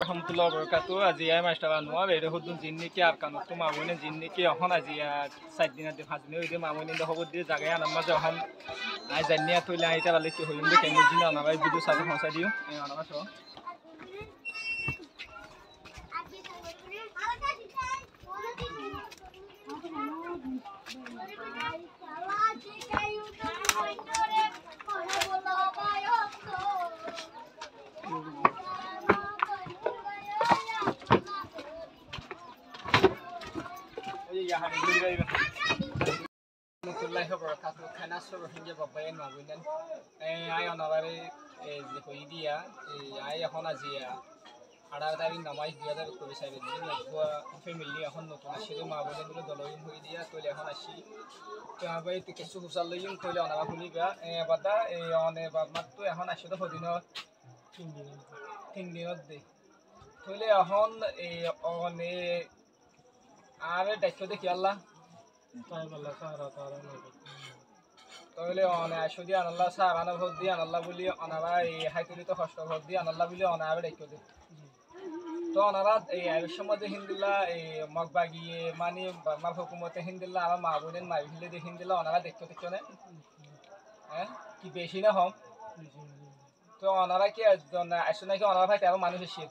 রহমতুল্লাহ বরকাতু আজি মাস্টার আনোয়ার এর হদুন জিন্নিকে আর কানো তো মামুনে জিন্নিকে এখন আজি 4 দিন আদি 5 দিন হইতে মামুনে খবর দিয়ে জায়গায় আনার মাঝে এখন আই জানিয়া তৈলে আইতা বালে কি হইম দে কেন জিন আনাবাই ভিডিও সাথে পৌঁছা দিও আনাবা সহ Rahmatullahi wabarakatuh. Kana so rohingya babayan magunan. Ay onabare je koi dia ay hona jia. Ada dari namai dia dari ko bisai de ni ko family এখন নতুন আসলে মাগুnan গুলো দলইন হই দিয়া তলে এখন আসি। তো আবাই তে কিছু হুসাল লইন তলে অনাবা খুলিবা বাদা অনে বাদমাত এখন আসলে হদিন 3 দিনত দে। তলে এখন অনে আরে দেখো দেখি আল্লাহ তাহলে অনে আসদি আনাল্লাহ সারানা ভোট দিয়ে আনাল্লাহ বলি অনারা এই হাইতুলিত কষ্ট ভোট দিয়ে আনাল্লাহ বলি অনাবে দেখো দে তো অনারা এই আয়ুষ্যমধ্যে হিন্দিল্লা এই মগবাগিয়ে মানে বার্মার হুকুমতে হিন্দিল্লা আমার মা বোনের মাইভিলে দিয়ে হিন্দিল্লা অনারা দেখতে দেখছো না হ্যাঁ কি বেশি না হম তো অনারা কি আসো নাকি অনারা ভাই তেরো মানুষ এসে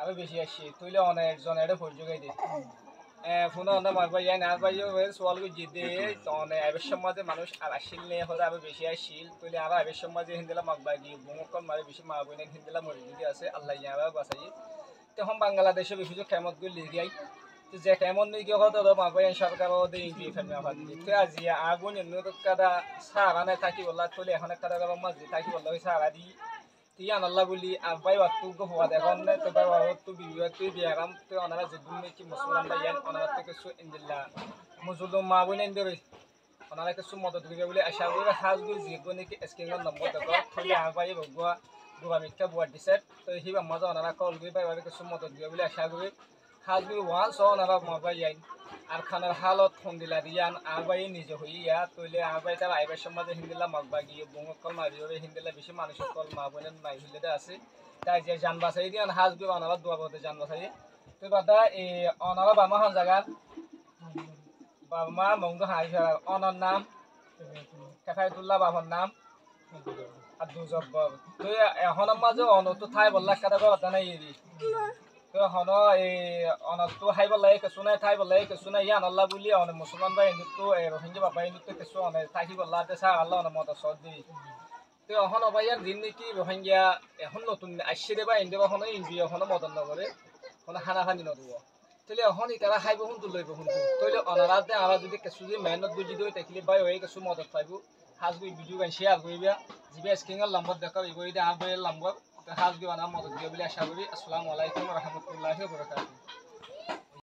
আরো বেশি আসছে তুইলে অনেকজন এটা ভোট যোগাই দে ফোন অন্য মারবা ইয়াই না পাই সোয়ালকে জিতে অনেক আবের সমাজে মানুষ আর আসিল নিয়ে হলে আরো বেশি আসিল তুইলে আরো আবের সমাজে হিন্দিলা মাগবাগি বমকল মারে বেশি মা বোনে হিন্দিলা মরি যদি আছে আল্লাহ ইয়ারা বাঁচাই তখন বাংলাদেশে বেশি কেমত গুলি লিগাই তো যে কেমন নিয়ে গিয়ে হতো মারবা সরকার ওদের ইন্ডিয়া ফেলমে আবার তো আজি আগুন এমনি কাদা সারা নাই থাকি বললা তুলে এখন কাদা গাবা মাঝে থাকি বললা ওই সারা দি tiyan Allah buli abai waktu go huwa de gonne to bai waktu biwatu biaram to onara jidunne ki musliman bayan onara te kesu indilla muzulum ma bune ndere onara kesu modot dibe buli ashabura hazgu jigone ki eskenga number de ko tholi abai bogwa buga mikka buat diset to hiba maza onara call gi bai bai kesu modot dibe buli ashabura hazgu wan so onara ma bayan আর খানার হালত খন্দিলা রিয়ান আবাই নিজে হইয়া তইলে আবাই তার আইবার সমাজে হিন্দিলা মগবাগি বঙ্গকল মারিওরে হিন্দিলা বেশি মানুষ call মা বোনের নাই হইলে আছে তাই যে জান বাসাই দিয়ান হাজবে অনারা দোয়া বলতে জান বাসাই তো বাদা এই অনারা বামা হন জায়গা বামা মঙ্গ হাই অনর নাম কাফায়তুল্লাহ বাবার নাম আব্দুল জব্বার তো এখন মাঝে অনত ঠাই বললা কাটা কথা নাই এরি তো হন এই অনতো হাই বলাই কিছু নাই ঠাই বলাই কিছু নাই ইয়ান আল্লাহ বলি অনে মুসলমান ভাই হিন্দু রোহিঙ্গা বাবা হিন্দু কিছু অনে থাকি বললা দেশা আল্লাহ অনে মত সদ দি তো এখন অবাইয়ার দিন নাকি রোহিঙ্গা এখন নতুন আসছে দেবা ইন্ডিয়া এখন ইন্ডিয়া এখন মদন নগরে কোনো হানা হানি নদব তাহলে এখন তারা খাইব শুনতো লইব শুনতো তাহলে অনারাতে আমরা যদি কিছু যদি মেহনত বুঝি দিই তাহলে বাই হয়ে কিছু মদত পাইব হাজবি ভিডিও গান শেয়ার করিবা জিবে স্ক্রিনের নাম্বার দেখাব এগুলি দিয়ে আবার নাম্বার হাজবি বানা মদত দিয়ে বলে আশা করি আসসালামু আলাইকুম রহমতুল্লাহি ওয়া বারাকাতুহু